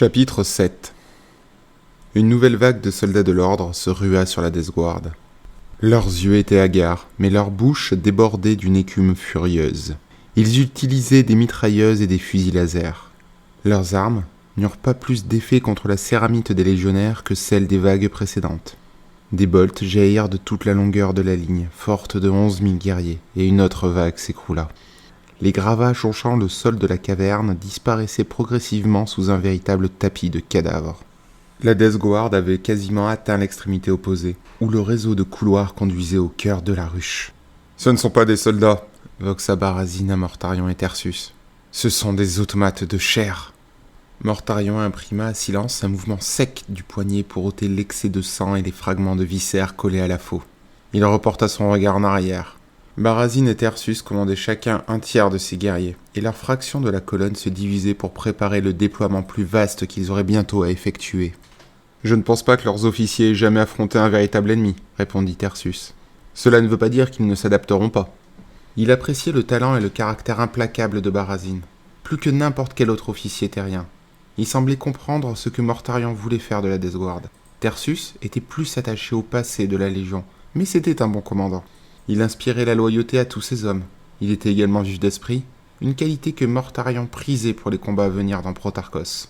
Chapitre 7. Une nouvelle vague de soldats de l'ordre se rua sur la Death Guard. Leurs yeux étaient hagards, mais leurs bouches débordaient d'une écume furieuse. Ils utilisaient des mitrailleuses et des fusils laser. Leurs armes n'eurent pas plus d'effet contre la céramite des légionnaires que celles des vagues précédentes. Des bolts jaillirent de toute la longueur de la ligne, forte de 11 000 guerriers, et une autre vague s'écroula. Les gravats jonchant le sol de la caverne disparaissaient progressivement sous un véritable tapis de cadavres. La Death Guard avait quasiment atteint l'extrémité opposée, où le réseau de couloirs conduisait au cœur de la ruche. « Ce ne sont pas des soldats !» voxa Barazine à Mortarion et Tertius. « Ce sont des automates de chair !» Mortarion imprima à silence un mouvement sec du poignet pour ôter l'excès de sang et les fragments de viscères collés à la faux. Il reporta son regard en arrière. Barazine et Tertius commandaient chacun un tiers de ses guerriers, et leur fraction de la colonne se divisait pour préparer le déploiement plus vaste qu'ils auraient bientôt à effectuer. « Je ne pense pas que leurs officiers aient jamais affronté un véritable ennemi, » répondit Tertius. « Cela ne veut pas dire qu'ils ne s'adapteront pas. » Il appréciait le talent et le caractère implacable de Barazine, plus que n'importe quel autre officier terrien. Il semblait comprendre ce que Mortarion voulait faire de la Death Guard. Tertius était plus attaché au passé de la Légion, mais c'était un bon commandant. Il inspirait la loyauté à tous ses hommes. Il était également vif d'esprit, une qualité que Mortarion prisait pour les combats à venir dans Protarchos.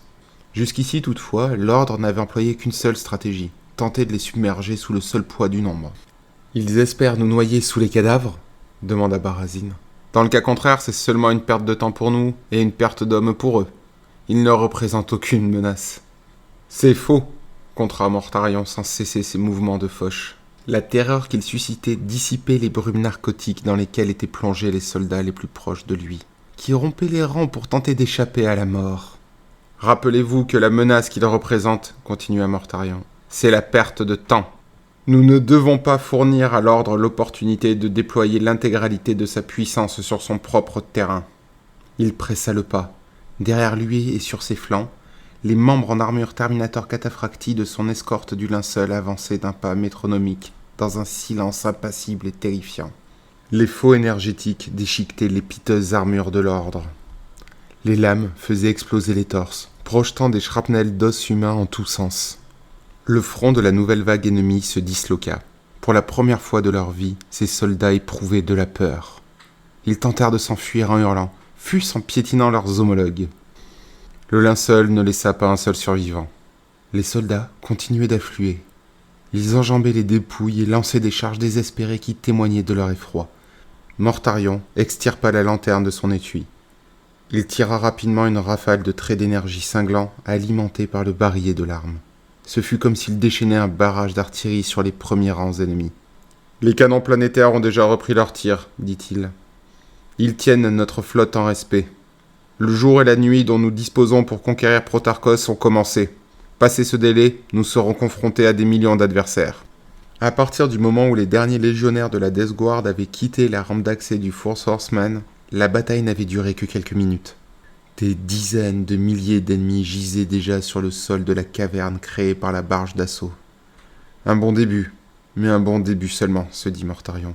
Jusqu'ici, toutefois, l'ordre n'avait employé qu'une seule stratégie, tenter de les submerger sous le seul poids du nombre. « Ils espèrent nous noyer sous les cadavres ?» demanda Barazine. « Dans le cas contraire, c'est seulement une perte de temps pour nous et une perte d'hommes pour eux. Ils ne représentent aucune menace. »« C'est faux !» contra Mortarion sans cesser ses mouvements de fauche. La terreur qu'il suscitait dissipait les brumes narcotiques dans lesquelles étaient plongés les soldats les plus proches de lui, qui rompaient les rangs pour tenter d'échapper à la mort. « Rappelez-vous que la menace qu'il représente, continua Mortarion, c'est la perte de temps. Nous ne devons pas fournir à l'ordre l'opportunité de déployer l'intégralité de sa puissance sur son propre terrain. » Il pressa le pas. Derrière lui et sur ses flancs, les membres en armure Terminator cataphracti de son escorte du linceul avançaient d'un pas métronomique, dans un silence impassible et terrifiant. Les faux énergétiques déchiquetaient les piteuses armures de l'ordre. Les lames faisaient exploser les torses, projetant des shrapnels d'os humains en tous sens. Le front de la nouvelle vague ennemie se disloqua. Pour la première fois de leur vie, ces soldats éprouvaient de la peur. Ils tentèrent de s'enfuir en hurlant, fût-ce en piétinant leurs homologues. Le linceul ne laissa pas un seul survivant. Les soldats continuaient d'affluer. Ils enjambaient les dépouilles et lançaient des charges désespérées qui témoignaient de leur effroi. Mortarion extirpa la lanterne de son étui. Il tira rapidement une rafale de traits d'énergie cinglants alimentés par le barillet de l'arme. Ce fut comme s'il déchaînait un barrage d'artillerie sur les premiers rangs ennemis. « Les canons planétaires ont déjà repris leur tir, dit-il. Ils tiennent notre flotte en respect. Le jour et la nuit dont nous disposons pour conquérir Protarchos ont commencé. Passé ce délai, nous serons confrontés à des millions d'adversaires. » À partir du moment où les derniers légionnaires de la Death Guard avaient quitté la rampe d'accès du Force Horseman, la bataille n'avait duré que quelques minutes. Des dizaines de milliers d'ennemis gisaient déjà sur le sol de la caverne créée par la barge d'assaut. Un bon début, mais un bon début seulement, se dit Mortarion.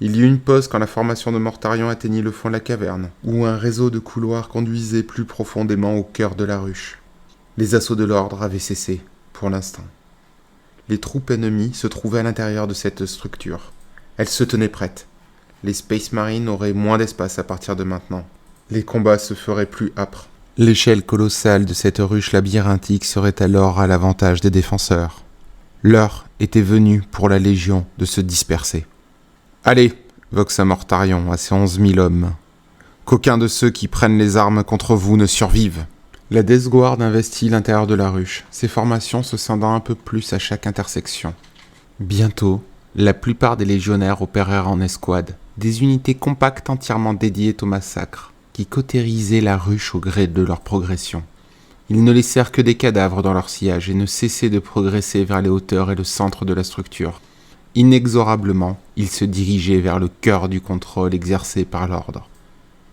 Il y eut une pause quand la formation de Mortarion atteignit le fond de la caverne, où un réseau de couloirs conduisait plus profondément au cœur de la ruche. Les assauts de l'ordre avaient cessé, pour l'instant. Les troupes ennemies se trouvaient à l'intérieur de cette structure. Elles se tenaient prêtes. Les Space Marines auraient moins d'espace à partir de maintenant. Les combats se feraient plus âpres. L'échelle colossale de cette ruche labyrinthique serait alors à l'avantage des défenseurs. L'heure était venue pour la Légion de se disperser. « Allez !» voxa Mortarion à ses 11 000 hommes. « Qu'aucun de ceux qui prennent les armes contre vous ne survive !» La Death Guard investit l'intérieur de la ruche, ses formations se scindant un peu plus à chaque intersection. Bientôt, la plupart des légionnaires opérèrent en escouade, des unités compactes entièrement dédiées au massacre, qui cautérisaient la ruche au gré de leur progression. Ils ne laissèrent que des cadavres dans leur sillage et ne cessaient de progresser vers les hauteurs et le centre de la structure. Inexorablement, ils se dirigeaient vers le cœur du contrôle exercé par l'ordre.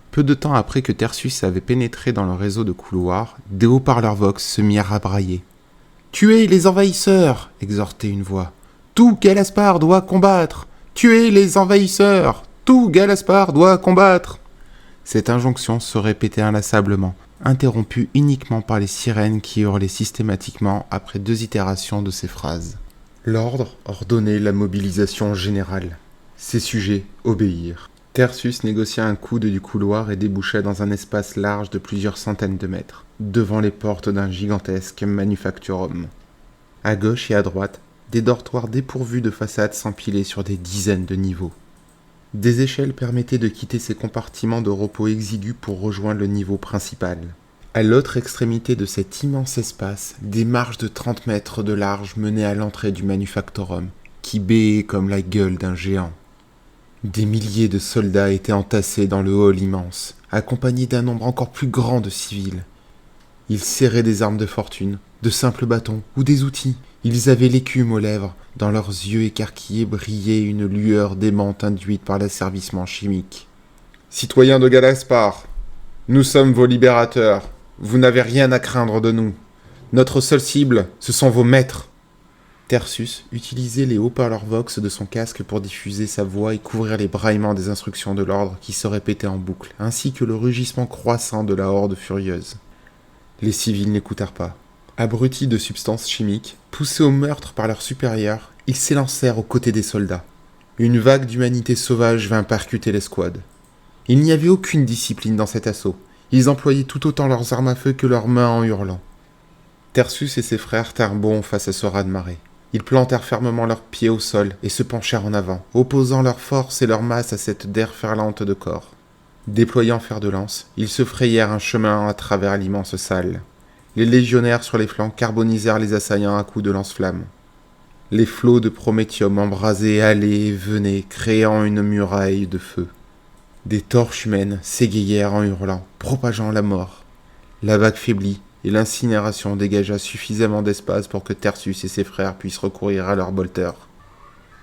Peu de temps après que Tertius avait pénétré dans le réseau de couloirs, des haut-parleurs Vox se mirent à brailler. « Tuez les envahisseurs !» exhortait une voix. « Tout Galaspar doit combattre ! Tuez les envahisseurs ! Tout Galaspar doit combattre !» Cette injonction se répétait inlassablement, interrompu uniquement par les sirènes qui hurlaient systématiquement après 2 itérations de ces phrases. L'ordre ordonnait la mobilisation générale. Ses sujets obéirent. Tertius négocia un coude du couloir et déboucha dans un espace large de plusieurs centaines de mètres, devant les portes d'un gigantesque manufacturum. À gauche et à droite, des dortoirs dépourvus de façades s'empilaient sur des dizaines de niveaux. Des échelles permettaient de quitter ces compartiments de repos exigus pour rejoindre le niveau principal. À l'autre extrémité de cet immense espace, des marches de 30 mètres de large menaient à l'entrée du manufactorum, qui béait comme la gueule d'un géant. Des milliers de soldats étaient entassés dans le hall immense, accompagnés d'un nombre encore plus grand de civils. Ils serraient des armes de fortune, de simples bâtons ou des outils. Ils avaient l'écume aux lèvres. Dans leurs yeux écarquillés brillait une lueur démente induite par l'asservissement chimique. « Citoyens de Galaspar, nous sommes vos libérateurs. Vous n'avez rien à craindre de nous. Notre seule cible, ce sont vos maîtres. » Tertius utilisait les haut-parleurs Vox de son casque pour diffuser sa voix et couvrir les braillements des instructions de l'ordre qui se répétaient en boucle, ainsi que le rugissement croissant de la horde furieuse. Les civils n'écoutèrent pas. Abrutis de substances chimiques, poussés au meurtre par leurs supérieurs, ils s'élancèrent aux côtés des soldats. Une vague d'humanité sauvage vint percuter l'escouade. Il n'y avait aucune discipline dans cet assaut. Ils employaient tout autant leurs armes à feu que leurs mains en hurlant. Tertius et ses frères tinrent bon face à ce raz-de-marée. Ils plantèrent fermement leurs pieds au sol et se penchèrent en avant, opposant leur force et leur masse à cette déferlante de corps. Déployant fer de lance, ils se frayèrent un chemin à travers l'immense salle. Les légionnaires sur les flancs carbonisèrent les assaillants à coups de lance-flammes. Les flots de prométhium embrasés allaient et venaient, créant une muraille de feu. Des torches humaines s'égayèrent en hurlant, propageant la mort. La vague faiblit, et l'incinération dégagea suffisamment d'espace pour que Tertius et ses frères puissent recourir à leurs bolters.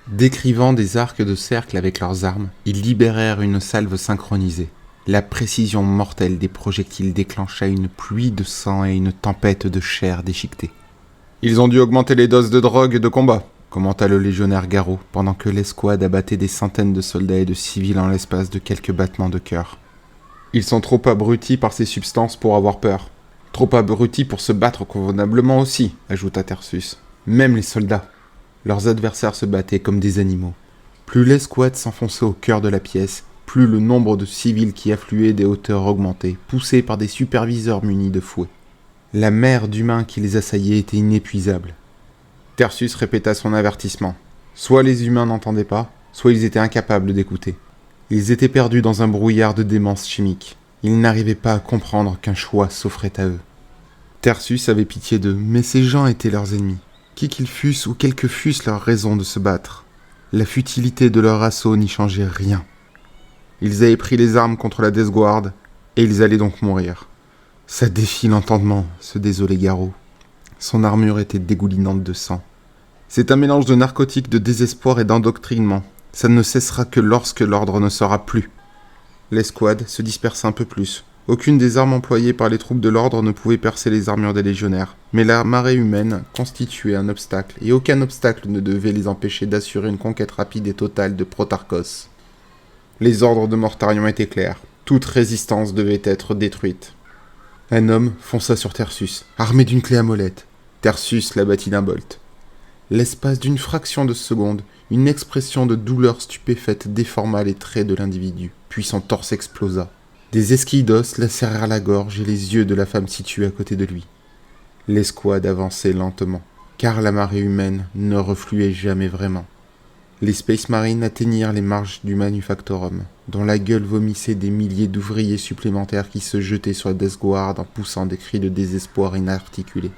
Décrivant des arcs de cercle avec leurs armes, ils libérèrent une salve synchronisée. La précision mortelle des projectiles déclencha une pluie de sang et une tempête de chair déchiquetée. « Ils ont dû augmenter les doses de drogue et de combat », commenta le légionnaire Garot, pendant que l'escouade abattait des centaines de soldats et de civils en l'espace de quelques battements de cœur. « Ils sont trop abrutis par ces substances pour avoir peur. Trop abrutis pour se battre convenablement aussi, ajouta Tertius. Même les soldats. Leurs adversaires se battaient comme des animaux. Plus l'escouade s'enfonçait au cœur de la pièce, plus le nombre de civils qui affluaient des hauteurs augmentait, poussés par des superviseurs munis de fouets. La mer d'humains qui les assaillait était inépuisable. Tertius répéta son avertissement. Soit les humains n'entendaient pas, soit ils étaient incapables d'écouter. Ils étaient perdus dans un brouillard de démence chimique. Ils n'arrivaient pas à comprendre qu'un choix s'offrait à eux. Tertius avait pitié d'eux, mais ces gens étaient leurs ennemis. Qui qu'ils fussent ou quelles que fussent leurs raisons de se battre, la futilité de leur assaut n'y changeait rien. Ils avaient pris les armes contre la Death Guard, et ils allaient donc mourir. Ça défie l'entendement, ce désolé Garot. Son armure était dégoulinante de sang. C'est un mélange de narcotiques, de désespoir et d'endoctrinement. Ça ne cessera que lorsque l'ordre ne sera plus. L'escouade se dispersa un peu plus. Aucune des armes employées par les troupes de l'ordre ne pouvait percer les armures des légionnaires, mais la marée humaine constituait un obstacle, et aucun obstacle ne devait les empêcher d'assurer une conquête rapide et totale de Protarchos. Les ordres de Mortarion étaient clairs. Toute résistance devait être détruite. Un homme fonça sur Tertius, armé d'une clé à molette. Tertius l'abattit d'un bolt. L'espace d'une fraction de seconde, une expression de douleur stupéfaite déforma les traits de l'individu, puis son torse explosa. Des esquilles d'os lacérèrent la gorge et les yeux de la femme située à côté de lui. L'escouade avançait lentement, car la marée humaine ne refluait jamais vraiment. Les Space Marines atteignirent les marches du Manufactorum, dont la gueule vomissait des milliers d'ouvriers supplémentaires qui se jetaient sur la Death Guard en poussant des cris de désespoir inarticulés.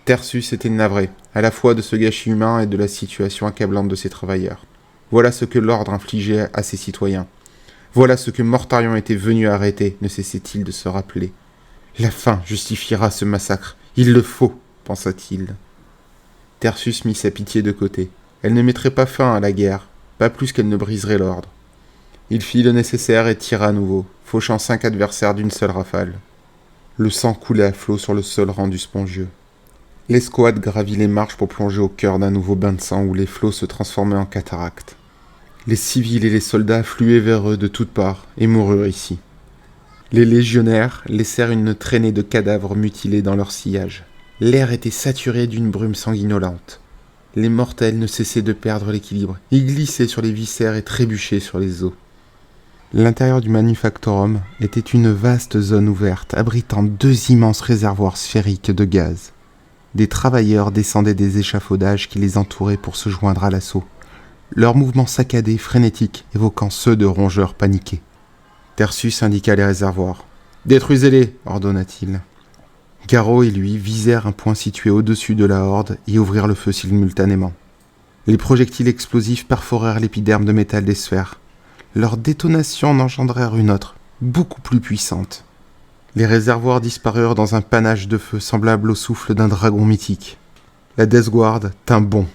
Tertius était navré, à la fois de ce gâchis humain et de la situation accablante de ses travailleurs. Voilà ce que l'ordre infligeait à ses citoyens. Voilà ce que Mortarion était venu arrêter, ne cessait-il de se rappeler. La faim justifiera ce massacre. Il le faut, pensa-t-il. Tertius mit sa pitié de côté. Elle ne mettrait pas fin à la guerre, pas plus qu'elle ne briserait l'ordre. Il fit le nécessaire et tira à nouveau, fauchant 5 adversaires d'une seule rafale. Le sang coulait à flots sur le sol rendu spongieux. L'escouade gravit les marches pour plonger au cœur d'un nouveau bain de sang où les flots se transformaient en cataractes. Les civils et les soldats affluaient vers eux de toutes parts et moururent ici. Les légionnaires laissèrent une traînée de cadavres mutilés dans leur sillage. L'air était saturé d'une brume sanguinolente. Les mortels ne cessaient de perdre l'équilibre. Ils glissaient sur les viscères et trébuchaient sur les os. L'intérieur du Manufactorum était une vaste zone ouverte, abritant 2 immenses réservoirs sphériques de gaz. Des travailleurs descendaient des échafaudages qui les entouraient pour se joindre à l'assaut. Leurs mouvements saccadés, frénétiques, évoquant ceux de rongeurs paniqués. Tertius indiqua les réservoirs. « Détruisez-les » ordonna-t-il. Garro et lui visèrent un point situé au-dessus de la horde et ouvrirent le feu simultanément. Les projectiles explosifs perforèrent l'épiderme de métal des sphères. Leurs détonations en engendrèrent une autre, beaucoup plus puissante. Les réservoirs disparurent dans un panache de feu semblable au souffle d'un dragon mythique. La Death Guard tint bon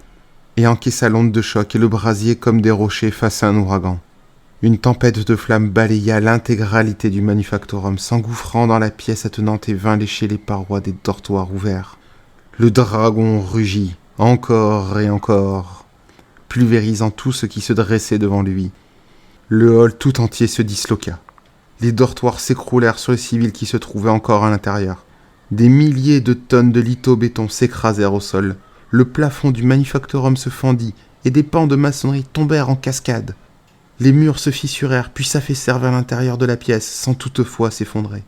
et encaissa l'onde de choc et le brasier comme des rochers face à un ouragan. Une tempête de flammes balaya l'intégralité du Manufactorum, s'engouffrant dans la pièce attenante et vint lécher les parois des dortoirs ouverts. Le dragon rugit, encore et encore, pulvérisant tout ce qui se dressait devant lui. Le hall tout entier se disloqua. Les dortoirs s'écroulèrent sur les civils qui se trouvaient encore à l'intérieur. Des milliers de tonnes de lithobéton s'écrasèrent au sol. Le plafond du Manufactorum se fendit et des pans de maçonnerie tombèrent en cascade. Les murs se fissurèrent puis s'affaissèrent vers l'intérieur de la pièce sans toutefois s'effondrer.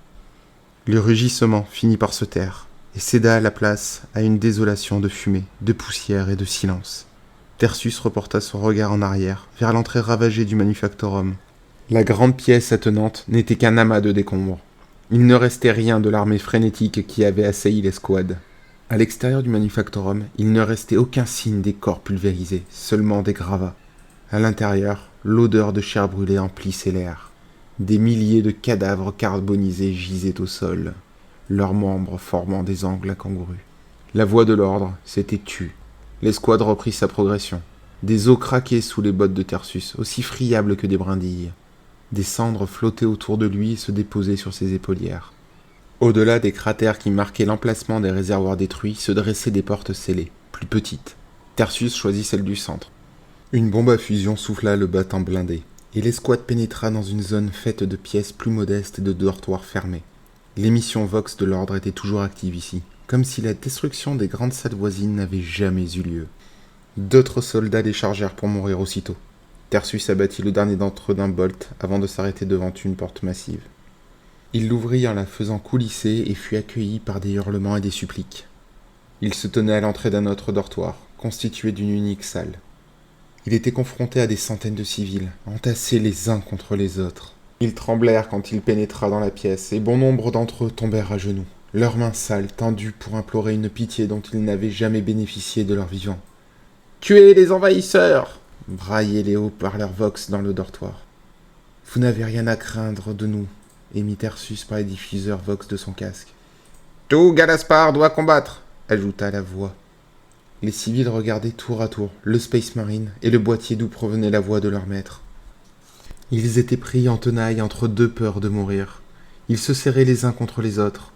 Le rugissement finit par se taire et céda la place à une désolation de fumée, de poussière et de silence. Tertius reporta son regard en arrière, vers l'entrée ravagée du Manufactorum. La grande pièce attenante n'était qu'un amas de décombres. Il ne restait rien de l'armée frénétique qui avait assailli l'escouade. À l'extérieur du Manufactorum, il ne restait aucun signe des corps pulvérisés, seulement des gravats. À l'intérieur, l'odeur de chair brûlée emplissait l'air. Des milliers de cadavres carbonisés gisaient au sol, leurs membres formant des angles incongrus. La voix de l'ordre s'était tue. L'escouade reprit sa progression. Des os craquaient sous les bottes de Tertius, aussi friables que des brindilles. Des cendres flottaient autour de lui et se déposaient sur ses épaulières. Au-delà des cratères qui marquaient l'emplacement des réservoirs détruits, se dressaient des portes scellées, plus petites. Tertius choisit celle du centre. Une bombe à fusion souffla le battant blindé, et l'escouade pénétra dans une zone faite de pièces plus modestes et de dortoirs fermés. L'émission Vox de l'ordre était toujours active ici, comme si la destruction des grandes salles voisines n'avait jamais eu lieu. D'autres soldats les chargèrent pour mourir aussitôt. Tertius abattit le dernier d'entre eux d'un bolt avant de s'arrêter devant une porte massive. Il l'ouvrit en la faisant coulisser et fut accueilli par des hurlements et des suppliques. Il se tenait à l'entrée d'un autre dortoir, constitué d'une unique salle. Il était confronté à des centaines de civils, entassés les uns contre les autres. Ils tremblèrent quand il pénétra dans la pièce, et bon nombre d'entre eux tombèrent à genoux, leurs mains sales tendues pour implorer une pitié dont ils n'avaient jamais bénéficié de leur vivant. « Tuez les envahisseurs !» braillaient les haut-parleurs Vox dans le dortoir. « Vous n'avez rien à craindre de nous » émit Tertius par les diffuseurs Vox de son casque. « Tout Galaspar doit combattre !» ajouta la voix. Les civils regardaient tour à tour le Space Marine et le boîtier d'où provenait la voix de leur maître. Ils étaient pris en tenaille entre deux peurs de mourir. Ils se serraient les uns contre les autres.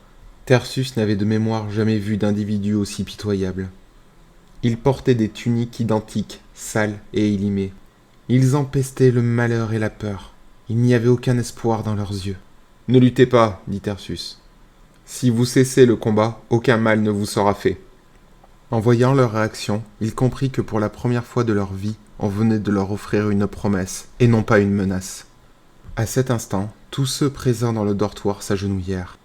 Tertius n'avait de mémoire jamais vu d'individu aussi pitoyable. Ils portaient des tuniques identiques, sales et élimées. Ils empestaient le malheur et la peur. Il n'y avait aucun espoir dans leurs yeux. « Ne luttez pas, dit Tertius. Si vous cessez le combat, aucun mal ne vous sera fait. » En voyant leur réaction, il comprit que pour la première fois de leur vie, on venait de leur offrir une promesse, et non pas une menace. À cet instant, tous ceux présents dans le dortoir s'agenouillèrent.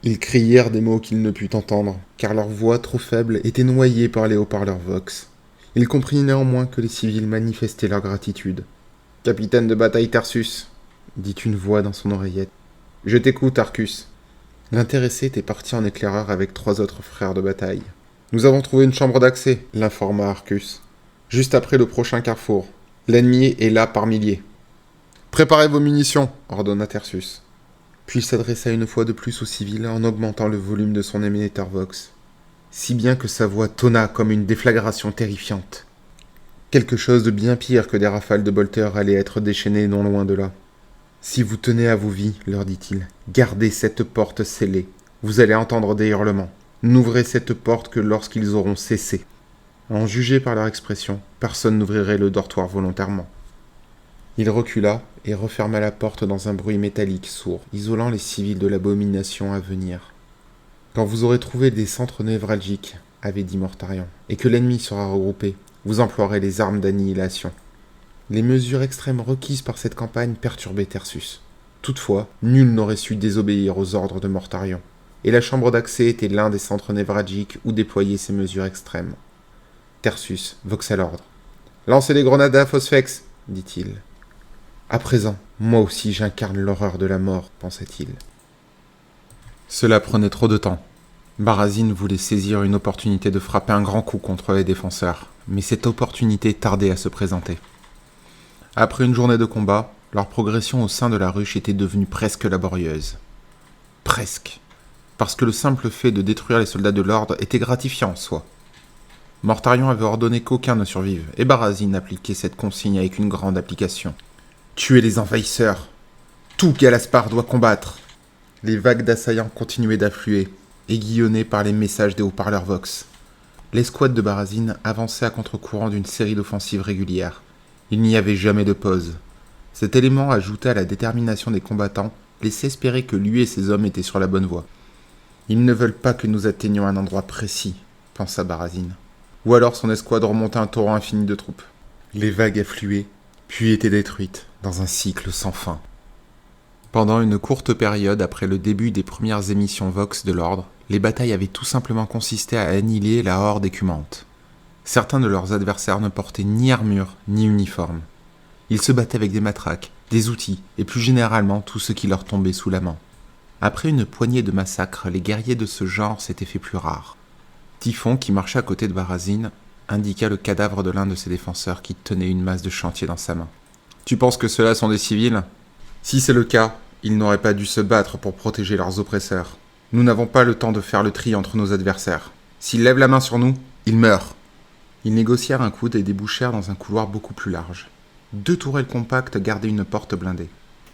Ils crièrent des mots qu'il ne put entendre, car leur voix trop faible était noyée par les haut-parleurs Vox. Il comprit néanmoins que les civils manifestaient leur gratitude. « Capitaine de bataille Tertius !» dit une voix dans son oreillette. « Je t'écoute, Arcus. » L'intéressé était parti en éclaireur avec 3 autres frères de bataille. « Nous avons trouvé une chambre d'accès, » l'informa Arcus. « Juste après le prochain carrefour. L'ennemi est là par milliers. »« Préparez vos munitions !» ordonna Tertius. Puis il s'adressa une fois de plus aux civils en augmentant le volume de son émetteur Vox, si bien que sa voix tonna comme une déflagration terrifiante. Quelque chose de bien pire que des rafales de bolteurs allait être déchaîné non loin de là. « Si vous tenez à vos vies, leur dit-il, gardez cette porte scellée. Vous allez entendre des hurlements. N'ouvrez cette porte que lorsqu'ils auront cessé. » À en juger par leur expression, personne n'ouvrirait le dortoir volontairement. Il recula et referma la porte dans un bruit métallique sourd, isolant les civils de l'abomination à venir. Quand vous aurez trouvé des centres névralgiques, avait dit Mortarion, et que l'ennemi sera regroupé, vous emploierez les armes d'annihilation. Les mesures extrêmes requises par cette campagne perturbaient Tersus. Toutefois, nul n'aurait su désobéir aux ordres de Mortarion, et la chambre d'accès était l'un des centres névralgiques où déployer ces mesures extrêmes. Tersus voxa l'ordre. « Lancez les grenades à Phosphex !» dit-il. « À présent, moi aussi j'incarne l'horreur de la mort, pensait-il. » Cela prenait trop de temps. Barrazine voulait saisir une opportunité de frapper un grand coup contre les défenseurs, mais cette opportunité tardait à se présenter. Après une journée de combat, leur progression au sein de la ruche était devenue presque laborieuse. Presque. Parce que le simple fait de détruire les soldats de l'ordre était gratifiant en soi. Mortarion avait ordonné qu'aucun ne survive, et Barrazine appliquait cette consigne avec une grande application. Tuer les envahisseurs. Tout Galaspar doit combattre. Les vagues d'assaillants continuaient d'affluer, aiguillonnées par les messages des haut-parleurs Vox. L'escouade de Barrazine avançait à contre-courant d'une série d'offensives régulières. Il n'y avait jamais de pause. Cet élément, ajouté à la détermination des combattants, laissait espérer que lui et ses hommes étaient sur la bonne voie. Ils ne veulent pas que nous atteignions un endroit précis, pensa Barrazine. Ou alors son escouade remontait un torrent infini de troupes. Les vagues affluaient, puis étaient détruites, dans un cycle sans fin. Pendant une courte période après le début des premières émissions Vox de l'ordre, les batailles avaient tout simplement consisté à annihiler la horde écumante. Certains de leurs adversaires ne portaient ni armure ni uniforme. Ils se battaient avec des matraques, des outils et plus généralement tout ce qui leur tombait sous la main. Après une poignée de massacres, les guerriers de ce genre s'étaient fait plus rares. Typhon, qui marchait à côté de Barrazine, indiqua le cadavre de l'un de ses défenseurs qui tenait une masse de chantier dans sa main. « Tu penses que ceux-là sont des civils ? Si c'est le cas, ils n'auraient pas dû se battre pour protéger leurs oppresseurs. Nous n'avons pas le temps de faire le tri entre nos adversaires. S'ils lèvent la main sur nous, ils meurent. » Ils négocièrent un coude et débouchèrent dans un couloir beaucoup plus large. 2 tourelles compactes gardaient une porte blindée.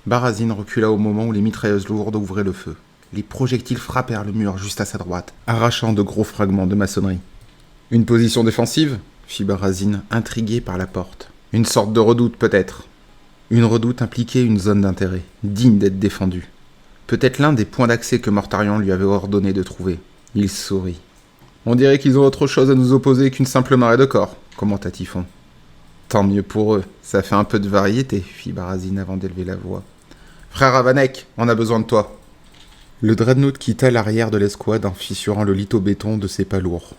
Barrazine recula au moment où les mitrailleuses lourdes ouvraient le feu. Les projectiles frappèrent le mur juste à sa droite, arrachant de gros fragments de maçonnerie. « Une position défensive ?» fit Barrazine, intrigué par la porte. « Une sorte de redoute, peut-être. » Une redoute impliquait une zone d'intérêt, digne d'être défendue. Peut-être l'un des points d'accès que Mortarion lui avait ordonné de trouver. Il sourit. « On dirait qu'ils ont autre chose à nous opposer qu'une simple marée de corps, » commenta Typhon. « Tant mieux pour eux, ça fait un peu de variété, » fit Barrazine avant d'élever la voix. « Frère Avanek, on a besoin de toi. » Le dreadnought quitta l'arrière de l'escouade en fissurant le litho-béton de ses pas lourds.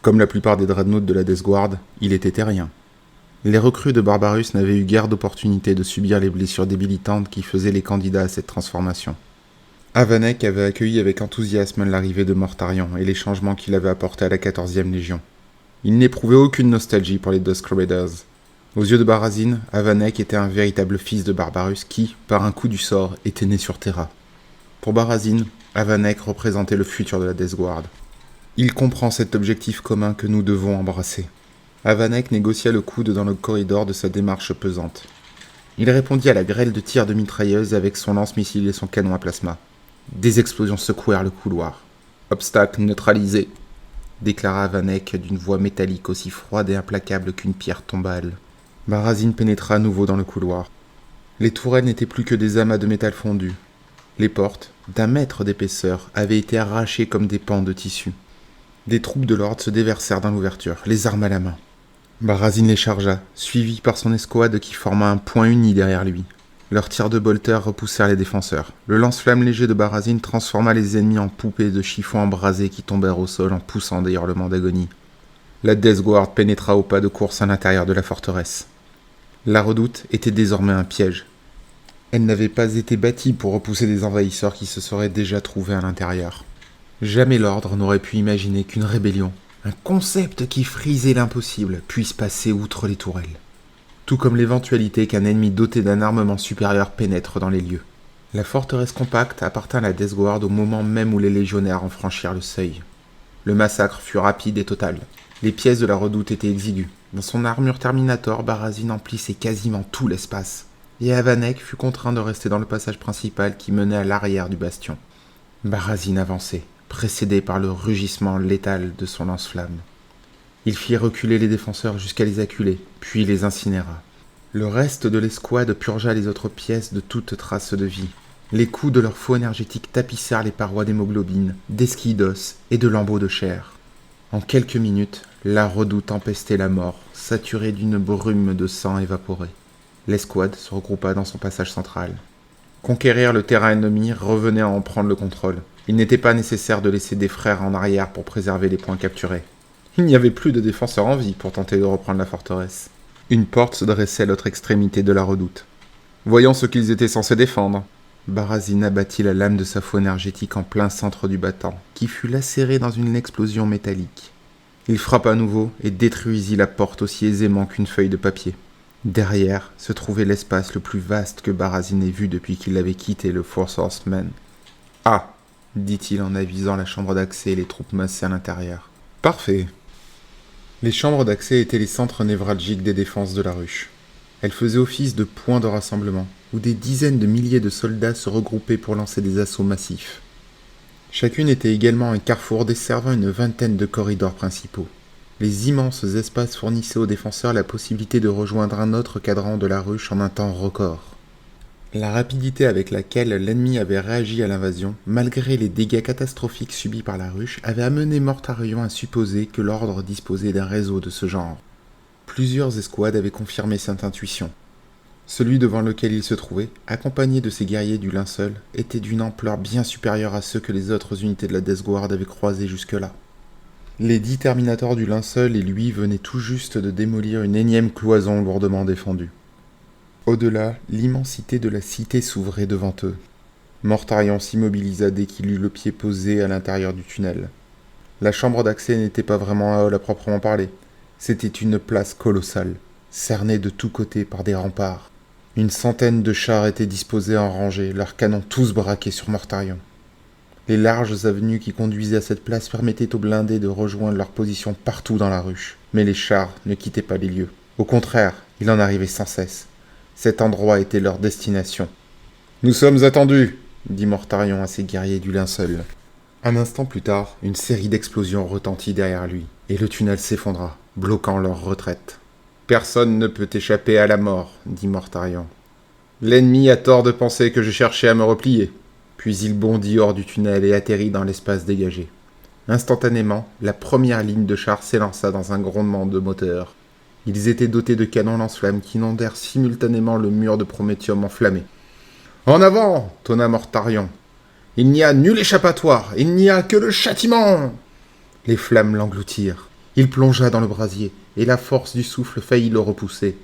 Comme la plupart des dreadnoughts de la Death Guard, il était terrien. Les recrues de Barbarus n'avaient eu guère d'opportunité de subir les blessures débilitantes qui faisaient les candidats à cette transformation. Avanek avait accueilli avec enthousiasme l'arrivée de Mortarion et les changements qu'il avait apportés à la 14e Légion. Il n'éprouvait aucune nostalgie pour les Dusk Raiders. Aux yeux de Barrazine, Avanek était un véritable fils de Barbarus qui, par un coup du sort, était né sur Terra. Pour Barrazine, Avanek représentait le futur de la Death Guard. Il comprend cet objectif commun que nous devons embrasser. Avanek négocia le coude dans le corridor de sa démarche pesante. Il répondit à la grêle de tirs de mitrailleuses avec son lance-missile et son canon à plasma. Des explosions secouèrent le couloir. « Obstacle neutralisé !» déclara Avanek d'une voix métallique aussi froide et implacable qu'une pierre tombale. Barrazine pénétra à nouveau dans le couloir. Les tourelles n'étaient plus que des amas de métal fondu. Les portes, d'1 mètre d'épaisseur, avaient été arrachées comme des pans de tissu. Des troupes de l'ordre se déversèrent dans l'ouverture, les armes à la main. Barrazine les chargea, suivi par son escouade qui forma un point uni derrière lui. Leurs tirs de bolters repoussèrent les défenseurs. Le lance-flamme léger de Barrazine transforma les ennemis en poupées de chiffons embrasés qui tombèrent au sol en poussant des hurlements d'agonie. La Death Guard pénétra au pas de course à l'intérieur de la forteresse. La redoute était désormais un piège. Elle n'avait pas été bâtie pour repousser des envahisseurs qui se seraient déjà trouvés à l'intérieur. Jamais l'ordre n'aurait pu imaginer qu'une rébellion, un concept qui frisait l'impossible, puisse passer outre les tourelles. Tout comme l'éventualité qu'un ennemi doté d'un armement supérieur pénètre dans les lieux. La forteresse compacte appartint à la Death Guard au moment même où les légionnaires en franchirent le seuil. Le massacre fut rapide et total. Les pièces de la redoute étaient exiguës. Dans son armure Terminator, Barrazine emplissait quasiment tout l'espace. Et Avanek fut contraint de rester dans le passage principal qui menait à l'arrière du bastion. Barrazine avançait, précédé par le rugissement létal de son lance-flamme. Il fit reculer les défenseurs jusqu'à les acculer, puis les incinéra. Le reste de l'escouade purgea les autres pièces de toute trace de vie. Les coups de leur faux énergétique tapissèrent les parois d'hémoglobine, d'esquilles d'os et de lambeaux de chair. En quelques minutes, la redoute empestait la mort, saturée d'une brume de sang évaporé. L'escouade se regroupa dans son passage central. Conquérir le terrain ennemi revenait à en prendre le contrôle. Il n'était pas nécessaire de laisser des frères en arrière pour préserver les points capturés. Il n'y avait plus de défenseurs en vie pour tenter de reprendre la forteresse. Une porte se dressait à l'autre extrémité de la redoute. Voyons ce qu'ils étaient censés défendre. Barazine abattit la lame de sa faux énergétique en plein centre du battant, qui fut lacéré dans une explosion métallique. Il frappa à nouveau et détruisit la porte aussi aisément qu'une feuille de papier. Derrière se trouvait l'espace le plus vaste que Barazine ait vu depuis qu'il avait quitté le Four Horsemen. « Ah !» dit-il en avisant la chambre d'accès et les troupes massées à l'intérieur. « Parfait !» Les chambres d'accès étaient les centres névralgiques des défenses de la ruche. Elles faisaient office de points de rassemblement, où des dizaines de milliers de soldats se regroupaient pour lancer des assauts massifs. Chacune était également un carrefour desservant une vingtaine de corridors principaux. Les immenses espaces fournissaient aux défenseurs la possibilité de rejoindre un autre cadran de la ruche en un temps record. La rapidité avec laquelle l'ennemi avait réagi à l'invasion, malgré les dégâts catastrophiques subis par la ruche, avait amené Mortarion à supposer que l'ordre disposait d'un réseau de ce genre. Plusieurs escouades avaient confirmé cette intuition. Celui devant lequel il se trouvait, accompagné de ses guerriers du linceul, était d'une ampleur bien supérieure à ceux que les autres unités de la Death Guard avaient croisés jusque-là. Les 10 Terminators du linceul et lui venaient tout juste de démolir une énième cloison lourdement défendue. Au-delà, l'immensité de la cité s'ouvrait devant eux. Mortarion s'immobilisa dès qu'il eut le pied posé à l'intérieur du tunnel. La chambre d'accès n'était pas vraiment un hall à proprement parler. C'était une place colossale, cernée de tous côtés par des remparts. Une centaine de chars étaient disposés en rangée, leurs canons tous braqués sur Mortarion. Les larges avenues qui conduisaient à cette place permettaient aux blindés de rejoindre leur position partout dans la ruche. Mais les chars ne quittaient pas les lieux. Au contraire, il en arrivait sans cesse. Cet endroit était leur destination. « Nous sommes attendus !» dit Mortarion à ses guerriers du linceul. Un instant plus tard, une série d'explosions retentit derrière lui, et le tunnel s'effondra, bloquant leur retraite. « Personne ne peut échapper à la mort, » dit Mortarion. « L'ennemi a tort de penser que je cherchais à me replier. » Puis il bondit hors du tunnel et atterrit dans l'espace dégagé. Instantanément, la première ligne de chars s'élança dans un grondement de moteur. Ils étaient dotés de canons lance-flammes qui inondèrent simultanément le mur de Prométhium enflammé. « En avant !» tonna Mortarion. « Il n'y a nul échappatoire, il n'y a que le châtiment !» Les flammes l'engloutirent. Il plongea dans le brasier, et la force du souffle faillit le repousser.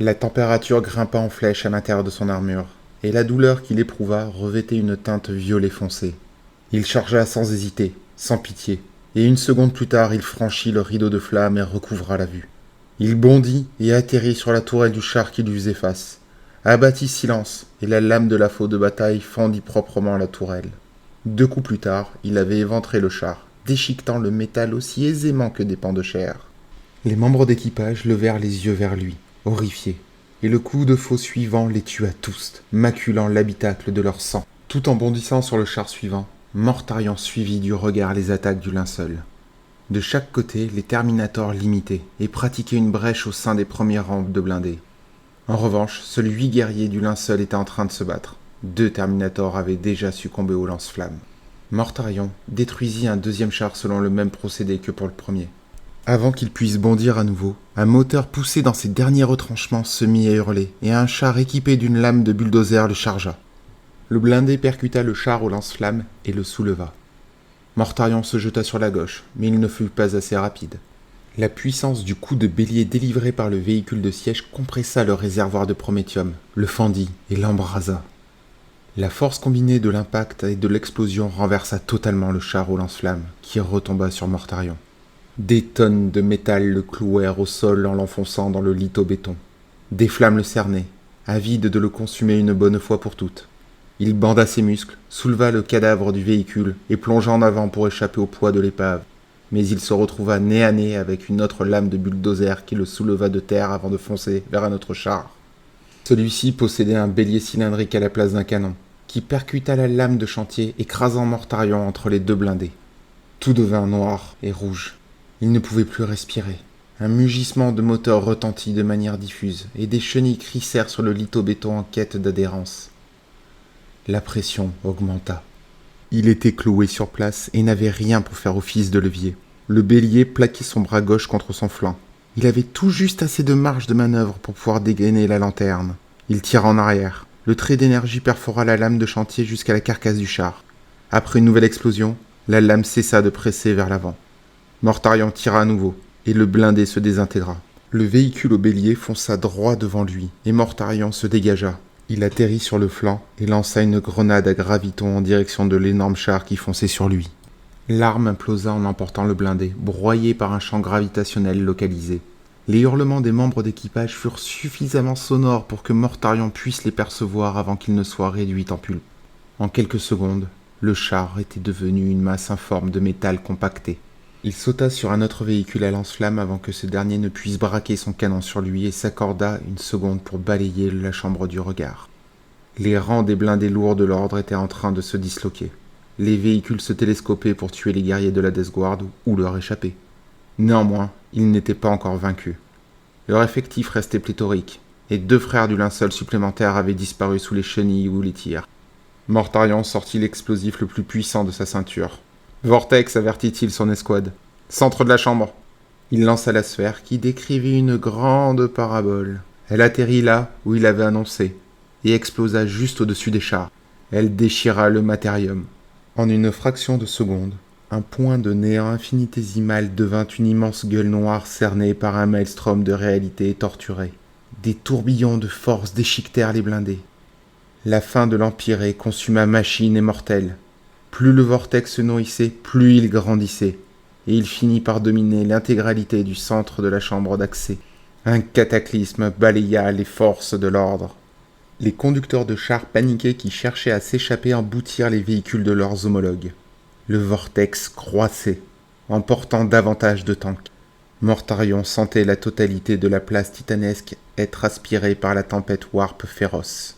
La température grimpa en flèche à l'intérieur de son armure, et la douleur qu'il éprouva revêtait une teinte violet foncé. Il chargea sans hésiter, sans pitié, et une seconde plus tard il franchit le rideau de flammes et recouvra la vue. Il bondit et atterrit sur la tourelle du char qui lui faisait face, abattit silence, et la lame de la faux de bataille fendit proprement la tourelle. 2 coups plus tard, il avait éventré le char, déchiquetant le métal aussi aisément que des pans de chair. Les membres d'équipage levèrent les yeux vers lui, horrifiés, et le coup de faux suivant les tua tous, maculant l'habitacle de leur sang. Tout en bondissant sur le char suivant, Mortarion suivit du regard les attaques du linceul. De chaque côté, les Terminators l'imitaient et pratiquaient une brèche au sein des premières rampes de blindés. En revanche, seuls 8 guerriers du linceul étaient en train de se battre. 2 Terminators avaient déjà succombé aux lance-flammes. Mortarion détruisit un deuxième char selon le même procédé que pour le premier. Avant qu'il puisse bondir à nouveau, un moteur poussé dans ses derniers retranchements se mit à hurler, et un char équipé d'une lame de bulldozer le chargea. Le blindé percuta le char au lance-flammes et le souleva. Mortarion se jeta sur la gauche, mais il ne fut pas assez rapide. La puissance du coup de bélier délivré par le véhicule de siège compressa le réservoir de Prométhium, le fendit et l'embrasa. La force combinée de l'impact et de l'explosion renversa totalement le char au lance-flammes, qui retomba sur Mortarion. Des tonnes de métal le clouèrent au sol en l'enfonçant dans le litho-béton. Des flammes le cernaient, avides de le consumer une bonne fois pour toutes. Il banda ses muscles, souleva le cadavre du véhicule et plongea en avant pour échapper au poids de l'épave. Mais il se retrouva nez à nez avec une autre lame de bulldozer qui le souleva de terre avant de foncer vers un autre char. Celui-ci possédait un bélier cylindrique à la place d'un canon, qui percuta la lame de chantier, écrasant Mortarion entre les 2 blindés. Tout devint noir et rouge. Il ne pouvait plus respirer. Un mugissement de moteur retentit de manière diffuse, et des chenilles crissèrent sur le litho-béton en quête d'adhérence. La pression augmenta. Il était cloué sur place et n'avait rien pour faire office de levier. Le bélier plaquait son bras gauche contre son flanc. Il avait tout juste assez de marge de manœuvre pour pouvoir dégainer la lanterne. Il tira en arrière. Le trait d'énergie perfora la lame de chantier jusqu'à la carcasse du char. Après une nouvelle explosion, la lame cessa de presser vers l'avant. Mortarion tira à nouveau, et le blindé se désintégra. Le véhicule au bélier fonça droit devant lui, et Mortarion se dégagea. Il atterrit sur le flanc et lança une grenade à graviton en direction de l'énorme char qui fonçait sur lui. L'arme implosa en emportant le blindé, broyé par un champ gravitationnel localisé. Les hurlements des membres d'équipage furent suffisamment sonores pour que Mortarion puisse les percevoir avant qu'ils ne soient réduits en pulpe. En quelques secondes, le char était devenu une masse informe de métal compacté. Il sauta sur un autre véhicule à lance-flammes avant que ce dernier ne puisse braquer son canon sur lui et s'accorda une seconde pour balayer la chambre du regard. Les rangs des blindés lourds de l'ordre étaient en train de se disloquer. Les véhicules se télescopaient pour tuer les guerriers de la Death Guard ou leur échapper. Néanmoins, ils n'étaient pas encore vaincus. Leur effectif restait pléthorique, et 2 frères du linceul supplémentaires avaient disparu sous les chenilles ou les tirs. Mortarion sortit l'explosif le plus puissant de sa ceinture. « Vortex » avertit-il son escouade. « Centre de la chambre !» Il lança la sphère qui décrivit une grande parabole. Elle atterrit là où il avait annoncé, et explosa juste au-dessus des chars. Elle déchira le matérium. En une fraction de seconde, un point de néant infinitésimal devint une immense gueule noire cernée par un maelstrom de réalité torturée. Des tourbillons de force déchiquetèrent les blindés. La fin de l'Empyrée consuma machine et mortelle. Plus le vortex se nourrissait, plus il grandissait, et il finit par dominer l'intégralité du centre de la chambre d'accès. Un cataclysme balaya les forces de l'ordre. Les conducteurs de chars paniqués qui cherchaient à s'échapper emboutirent les véhicules de leurs homologues. Le vortex croissait, emportant davantage de tanks. Mortarion sentait la totalité de la place titanesque être aspirée par la tempête warp féroce.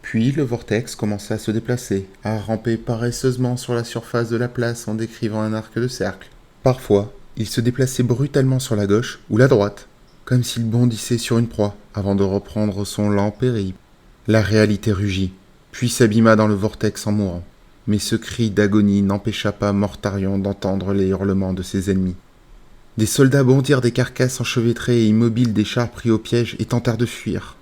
Puis le vortex commença à se déplacer, à ramper paresseusement sur la surface de la place en décrivant un arc de cercle. Parfois, il se déplaçait brutalement sur la gauche ou la droite, comme s'il bondissait sur une proie, avant de reprendre son lent périple. La réalité rugit, puis s'abîma dans le vortex en mourant. Mais ce cri d'agonie n'empêcha pas Mortarion d'entendre les hurlements de ses ennemis. Des soldats bondirent des carcasses enchevêtrées et immobiles des chars pris au piège et tentèrent de fuir.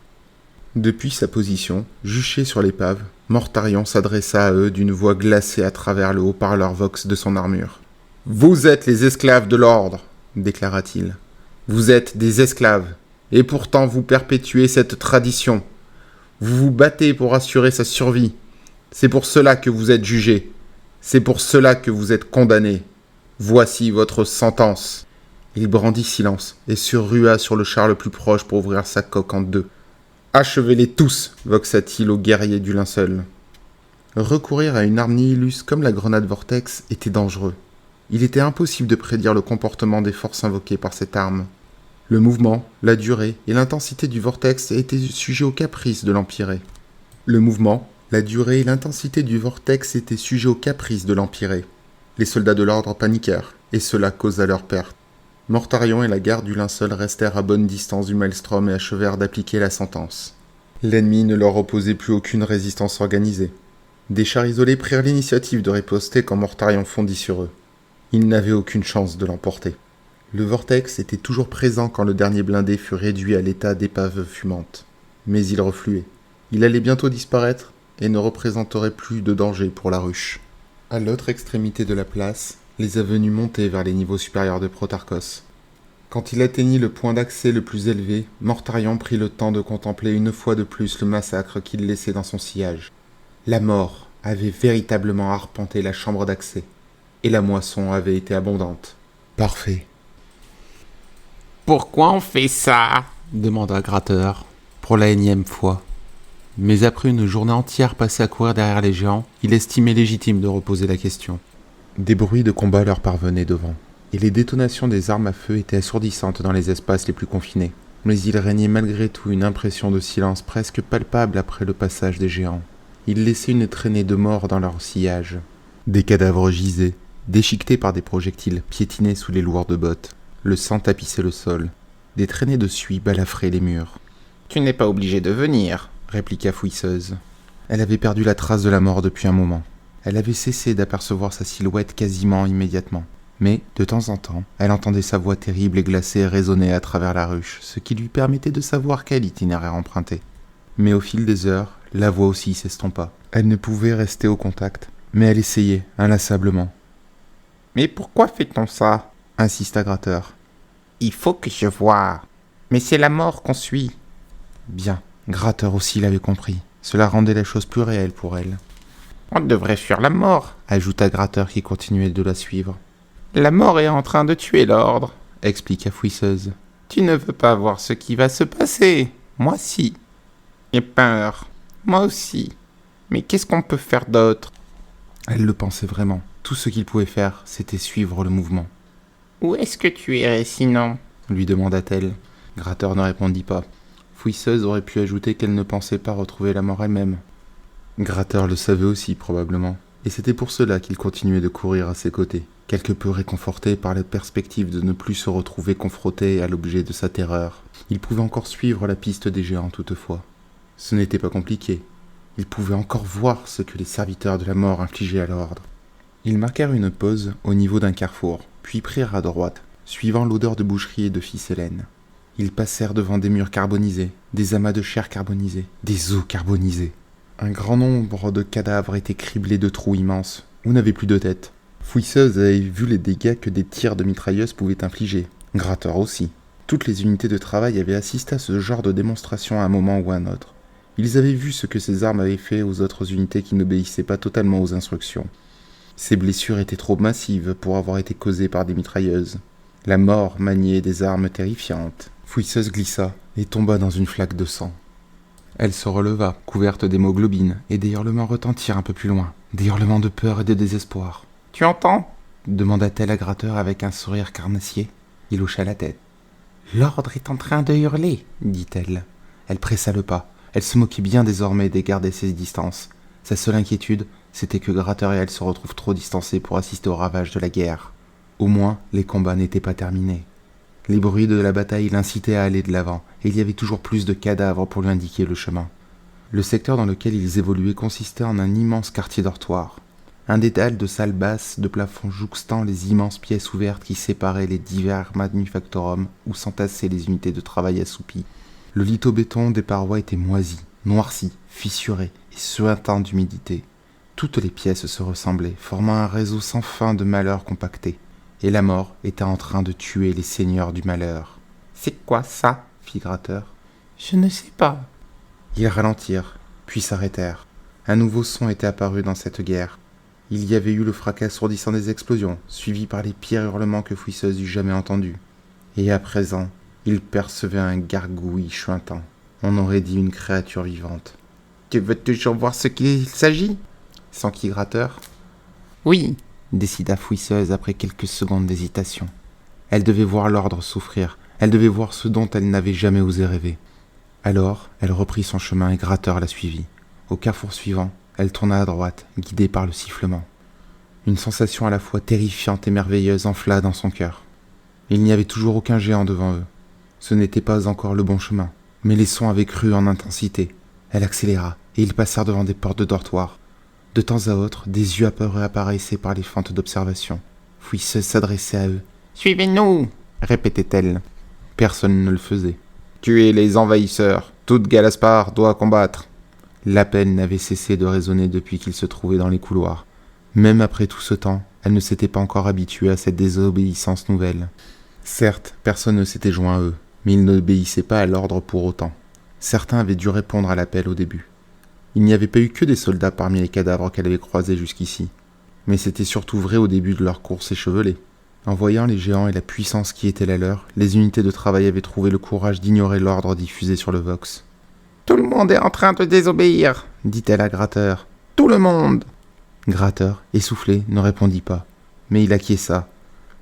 Depuis sa position, juché sur l'épave, Mortarion s'adressa à eux d'une voix glacée à travers le haut-parleur vox de son armure. « Vous êtes les esclaves de l'ordre, déclara-t-il. Vous êtes des esclaves, et pourtant vous perpétuez cette tradition. Vous vous battez pour assurer sa survie. C'est pour cela que vous êtes jugés. C'est pour cela que vous êtes condamnés. Voici votre sentence. » Il brandit silence et se rua sur le char le plus proche pour ouvrir sa coque en 2. « Achevez-les tous !» voxa-t-il aux guerriers du linceul. Recourir à une arme nihilus comme la grenade vortex était dangereux. Il était impossible de prédire le comportement des forces invoquées par cette arme. Le mouvement, la durée et l'intensité du vortex étaient sujets aux caprices de l'Empyrée. Les soldats de l'ordre paniquèrent, et cela causa leur perte. Mortarion et la garde du linceul restèrent à bonne distance du maelstrom et achevèrent d'appliquer la sentence. L'ennemi ne leur opposait plus aucune résistance organisée. Des chars isolés prirent l'initiative de riposter quand Mortarion fondit sur eux. Ils n'avaient aucune chance de l'emporter. Le vortex était toujours présent quand le dernier blindé fut réduit à l'état d'épave fumante. Mais il refluait. Il allait bientôt disparaître et ne représenterait plus de danger pour la ruche. À l'autre extrémité de la place, les avenues montaient vers les niveaux supérieurs de Protarchos. Quand il atteignit le point d'accès le plus élevé, Mortarion prit le temps de contempler une fois de plus le massacre qu'il laissait dans son sillage. La mort avait véritablement arpenté la chambre d'accès, et la moisson avait été abondante. Parfait. « Pourquoi on fait ça ?» demanda Gratteur, pour la énième fois. Mais après une journée entière passée à courir derrière les géants, il estimait légitime de reposer la question. Des bruits de combat leur parvenaient devant, et les détonations des armes à feu étaient assourdissantes dans les espaces les plus confinés. Mais il régnait malgré tout une impression de silence presque palpable après le passage des géants. Ils laissaient une traînée de morts dans leur sillage. Des cadavres gisaient, déchiquetés par des projectiles, piétinés sous les lourdes bottes. Le sang tapissait le sol. Des traînées de suie balafraient les murs. « Tu n'es pas obligé de venir, » répliqua Fouisseuse. Elle avait perdu la trace de la mort depuis un moment. Elle avait cessé d'apercevoir sa silhouette quasiment immédiatement. Mais, de temps en temps, elle entendait sa voix terrible et glacée résonner à travers la ruche, ce qui lui permettait de savoir quel itinéraire emprunter. Mais au fil des heures, la voix aussi s'estompa. Elle ne pouvait rester au contact, mais elle essayait, inlassablement. « Mais pourquoi fait-on ça ?» insista Gratteur. « Il faut que je voie. Mais c'est la mort qu'on suit. » Bien, Gratteur aussi l'avait compris. Cela rendait la chose plus réelle pour elle. « On devrait fuir la mort, » ajouta Gratteur qui continuait de la suivre. « La mort est en train de tuer l'ordre, » expliqua Fouisseuse. « Tu ne veux pas voir ce qui va se passer. Moi si. J'ai peur. Moi aussi. Mais qu'est-ce qu'on peut faire d'autre ?» Elle le pensait vraiment. Tout ce qu'il pouvait faire, c'était suivre le mouvement. « Où est-ce que tu irais sinon ?» lui demanda-t-elle. Gratteur ne répondit pas. Fouisseuse aurait pu ajouter qu'elle ne pensait pas retrouver la mort elle-même. Gratteur le savait aussi, probablement, et c'était pour cela qu'il continuait de courir à ses côtés, quelque peu réconforté par la perspective de ne plus se retrouver confronté à l'objet de sa terreur. Il pouvait encore suivre la piste des géants toutefois. Ce n'était pas compliqué. Il pouvait encore voir ce que les serviteurs de la mort infligeaient à l'ordre. Ils marquèrent une pause au niveau d'un carrefour, puis prirent à droite, suivant l'odeur de boucherie et de ficellène. Ils passèrent devant des murs carbonisés, des amas de chair carbonisée, des os carbonisés. Un grand nombre de cadavres étaient criblés de trous immenses, ou n'avaient plus de tête. Fouisseuse avait vu les dégâts que des tirs de mitrailleuses pouvaient infliger. Gratteur aussi. Toutes les unités de travail avaient assisté à ce genre de démonstration à un moment ou à un autre. Ils avaient vu ce que ces armes avaient fait aux autres unités qui n'obéissaient pas totalement aux instructions. Ces blessures étaient trop massives pour avoir été causées par des mitrailleuses. La mort maniait des armes terrifiantes. Fouisseuse glissa et tomba dans une flaque de sang. Elle se releva, couverte d'hémoglobine, et des hurlements retentirent un peu plus loin. Des hurlements de peur et de désespoir. « Tu entends ?» demanda-t-elle à Gratteur avec un sourire carnassier. Il hocha la tête. « L'ordre est en train de hurler, » dit-elle. Elle pressa le pas. Elle se moquait bien désormais de garder ses distances. Sa seule inquiétude, c'était que Gratteur et elle se retrouvent trop distancés pour assister aux ravages de la guerre. Au moins, les combats n'étaient pas terminés. Les bruits de la bataille l'incitaient à aller de l'avant, et il y avait toujours plus de cadavres pour lui indiquer le chemin. Le secteur dans lequel ils évoluaient consistait en un immense quartier dortoir. Un dédale de salles basses de plafond jouxtant les immenses pièces ouvertes qui séparaient les divers manufactorums où s'entassaient les unités de travail assoupies. Le lithobéton des parois était moisi, noirci, fissuré et suintant d'humidité. Toutes les pièces se ressemblaient, formant un réseau sans fin de malheurs compactés. Et la mort était en train de tuer les seigneurs du malheur. « C'est quoi ça ?» fit Gratteur. « Je ne sais pas. » Ils ralentirent, puis s'arrêtèrent. Un nouveau son était apparu dans cette guerre. Il y avait eu le fracas assourdissant des explosions, suivi par les pires hurlements que Fouisseuse eût jamais entendus. Et à présent, il percevait un gargouille chuintant. On aurait dit une créature vivante. « Tu veux toujours voir ce qu'il s'agit ?» s'enquit Gratteur. « Oui. » décida Fouisseuse après quelques secondes d'hésitation. Elle devait voir l'ordre souffrir, elle devait voir ce dont elle n'avait jamais osé rêver. Alors, elle reprit son chemin et Gratteur la suivit. Au carrefour suivant, elle tourna à droite, guidée par le sifflement. Une sensation à la fois terrifiante et merveilleuse enfla dans son cœur. Il n'y avait toujours aucun géant devant eux. Ce n'était pas encore le bon chemin, mais les sons avaient cru en intensité. Elle accéléra, et ils passèrent devant des portes de dortoir. De temps à autre, des yeux apeureux apparaissaient par les fentes d'observation. Fouisseuse s'adressait à eux. « Suivez-nous » répétait-elle. Personne ne le faisait. « Tuez les envahisseurs. Toute Galaspar doit combattre. » L'appel n'avait cessé de résonner depuis qu'ils se trouvaient dans les couloirs. Même après tout ce temps, elle ne s'était pas encore habituée à cette désobéissance nouvelle. Certes, personne ne s'était joint à eux, mais ils n'obéissaient pas à l'ordre pour autant. Certains avaient dû répondre à l'appel au début. Il n'y avait pas eu que des soldats parmi les cadavres qu'elle avait croisés jusqu'ici. Mais c'était surtout vrai au début de leur course échevelée. En voyant les géants et la puissance qui était la leur, les unités de travail avaient trouvé le courage d'ignorer l'ordre diffusé sur le Vox. « Tout le monde est en train de désobéir » dit-elle à Gratteur. « Tout le monde !» Gratteur, essoufflé, ne répondit pas. Mais il acquiesça.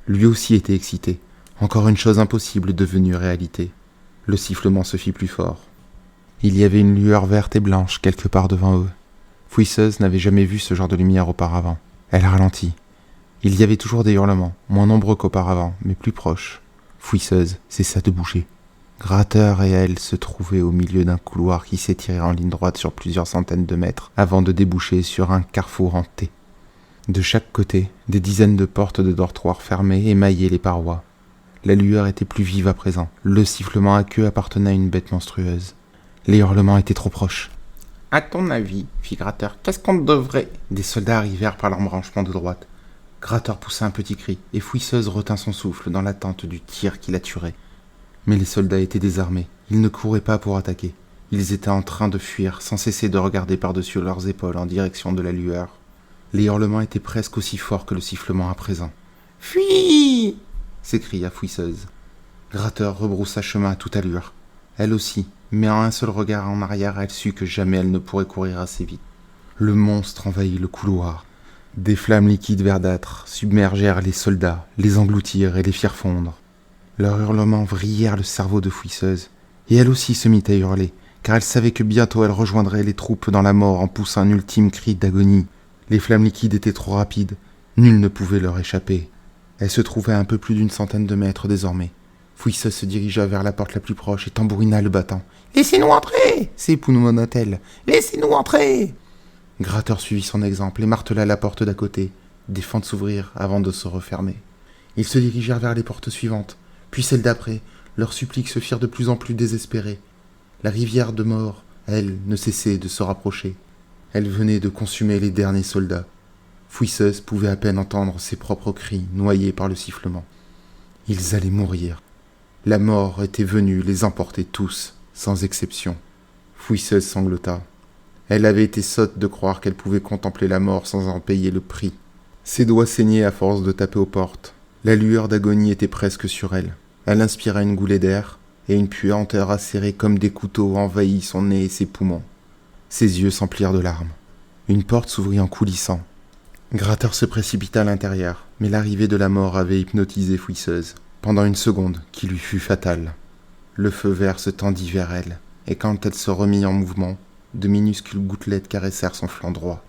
Lui aussi était excité. Encore une chose impossible devenue réalité. Le sifflement se fit plus fort. Il y avait une lueur verte et blanche quelque part devant eux. Fouisseuse n'avait jamais vu ce genre de lumière auparavant. Elle ralentit. Il y avait toujours des hurlements, moins nombreux qu'auparavant, mais plus proches. Fouisseuse cessa de bouger. Gratteur et elle se trouvaient au milieu d'un couloir qui s'étirait en ligne droite sur plusieurs centaines de mètres avant de déboucher sur un carrefour en T. De chaque côté, des dizaines de portes de dortoirs fermées émaillaient les parois. La lueur était plus vive à présent. Le sifflement à queue appartenait à une bête monstrueuse. Les hurlements étaient trop proches. « À ton avis, fit Gratteur, qu'est-ce qu'on devrait ?» Des soldats arrivèrent par l'embranchement de droite. Gratteur poussa un petit cri, et Fouisseuse retint son souffle dans l'attente du tir qui la tuerait. Mais les soldats étaient désarmés. Ils ne couraient pas pour attaquer. Ils étaient en train de fuir, sans cesser de regarder par-dessus leurs épaules en direction de la lueur. Les hurlements étaient presque aussi forts que le sifflement à présent. « Fuis !» s'écria Fouisseuse. Gratteur rebroussa chemin à toute allure. Elle aussi, mais en un seul regard en arrière, elle sut que jamais elle ne pourrait courir assez vite. Le monstre envahit le couloir. Des flammes liquides verdâtres submergèrent les soldats, les engloutirent et les firent fondre. Leurs hurlements vrillèrent le cerveau de Fouisseuse, et elle aussi se mit à hurler, car elle savait que bientôt elle rejoindrait les troupes dans la mort en poussant un ultime cri d'agonie. Les flammes liquides étaient trop rapides, nul ne pouvait leur échapper. Elle se trouvait à un peu plus d'une centaine de mètres désormais. Fouisseuse se dirigea vers la porte la plus proche et tambourina le battant. « Laissez-nous entrer !» s'époumonna-t-elle. « Laissez-nous entrer !» Gratteur suivit son exemple et martela la porte d'à côté, des fentes s'ouvrirent avant de se refermer. Ils se dirigèrent vers les portes suivantes, puis celles d'après. Leurs suppliques se firent de plus en plus désespérées. La rivière de mort, elle, ne cessait de se rapprocher. Elle venait de consumer les derniers soldats. Fouisseuse pouvait à peine entendre ses propres cris, noyés par le sifflement. Ils allaient mourir. La mort était venue les emporter tous, sans exception. Fouisseuse sanglota. Elle avait été sotte de croire qu'elle pouvait contempler la mort sans en payer le prix. Ses doigts saignaient à force de taper aux portes. La lueur d'agonie était presque sur elle. Elle inspira une goulée d'air, et une puanteur acérée comme des couteaux envahit son nez et ses poumons. Ses yeux s'emplirent de larmes. Une porte s'ouvrit en coulissant. Gratteur se précipita à l'intérieur, mais l'arrivée de la mort avait hypnotisé Fouisseuse, pendant une seconde qui lui fut fatale. Le feu vert se tendit vers elle, et quand elle se remit en mouvement, de minuscules gouttelettes caressèrent son flanc droit.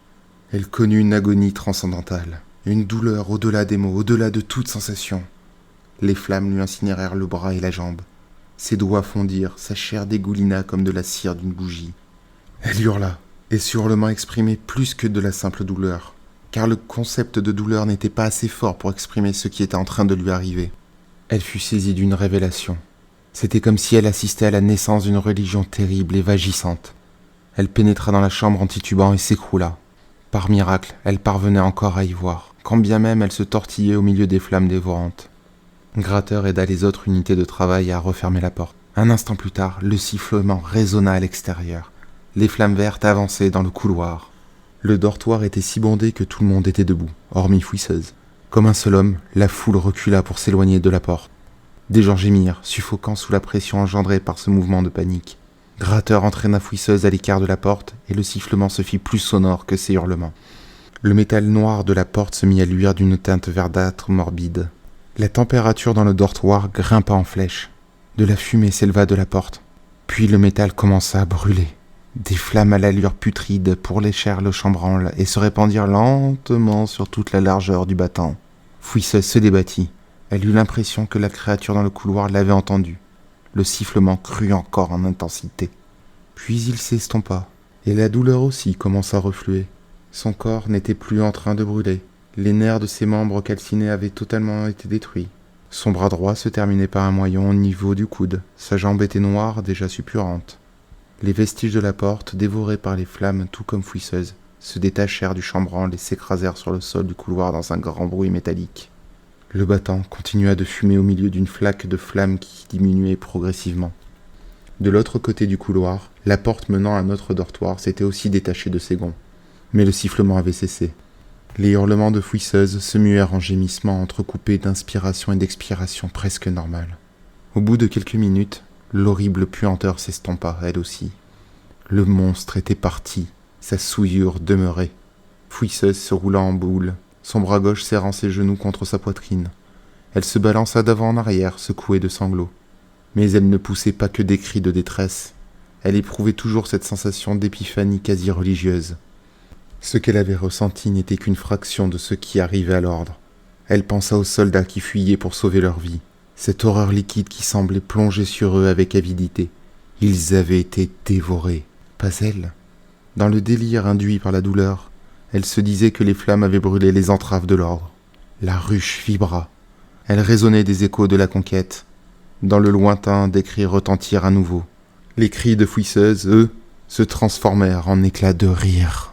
Elle connut une agonie transcendantale, une douleur au-delà des mots, au-delà de toute sensation. Les flammes lui incinérèrent le bras et la jambe. Ses doigts fondirent, sa chair dégoulina comme de la cire d'une bougie. Elle hurla, et ce hurlement exprimait plus que de la simple douleur, car le concept de douleur n'était pas assez fort pour exprimer ce qui était en train de lui arriver. Elle fut saisie d'une révélation. C'était comme si elle assistait à la naissance d'une religion terrible et vagissante. Elle pénétra dans la chambre en titubant et s'écroula. Par miracle, elle parvenait encore à y voir, quand bien même elle se tortillait au milieu des flammes dévorantes. Gratteur aida les autres unités de travail à refermer la porte. Un instant plus tard, le sifflement résonna à l'extérieur. Les flammes vertes avançaient dans le couloir. Le dortoir était si bondé que tout le monde était debout, hormis Fouisseuse. Comme un seul homme, la foule recula pour s'éloigner de la porte. Des gens gémirent, suffocant sous la pression engendrée par ce mouvement de panique. Gratteur entraîna Fouisseuse à l'écart de la porte, et le sifflement se fit plus sonore que ses hurlements. Le métal noir de la porte se mit à luire d'une teinte verdâtre morbide. La température dans le dortoir grimpa en flèche. De la fumée s'éleva de la porte. Puis le métal commença à brûler. Des flammes à l'allure putride pourléchèrent le chambranle et se répandirent lentement sur toute la largeur du battant. Fouisseuse se débattit. Elle eut l'impression que la créature dans le couloir l'avait entendue. Le sifflement crut encore en intensité. Puis il s'estompa, et la douleur aussi commença à refluer. Son corps n'était plus en train de brûler. Les nerfs de ses membres calcinés avaient totalement été détruits. Son bras droit se terminait par un moyon au niveau du coude. Sa jambe était noire, déjà suppurante. Les vestiges de la porte, dévorés par les flammes tout comme Fouisseuse, se détachèrent du chambranle et s'écrasèrent sur le sol du couloir dans un grand bruit métallique. Le battant continua de fumer au milieu d'une flaque de flammes qui diminuait progressivement. De l'autre côté du couloir, la porte menant à un autre dortoir s'était aussi détachée de ses gonds. Mais le sifflement avait cessé. Les hurlements de Fouisseuse se muèrent en gémissements entrecoupés d'inspiration et d'expiration presque normales. Au bout de quelques minutes, l'horrible puanteur s'estompa, elle aussi. Le monstre était parti, sa souillure demeurait. Fouisseuse se roula en boule, son bras gauche serrant ses genoux contre sa poitrine. Elle se balança d'avant en arrière, secouée de sanglots. Mais elle ne poussait pas que des cris de détresse. Elle éprouvait toujours cette sensation d'épiphanie quasi religieuse. Ce qu'elle avait ressenti n'était qu'une fraction de ce qui arrivait à l'ordre. Elle pensa aux soldats qui fuyaient pour sauver leur vie. cette horreur liquide qui semblait plonger sur eux avec avidité. Ils avaient été dévorés, pas elle. Dans le délire induit par la douleur, elle se disait que les flammes avaient brûlé les entraves de l'ordre. La ruche vibra. Elle résonnait des échos de la conquête. Dans le lointain, des cris retentirent à nouveau. Les cris de fouisseuses, eux, se transformèrent en éclats de rire.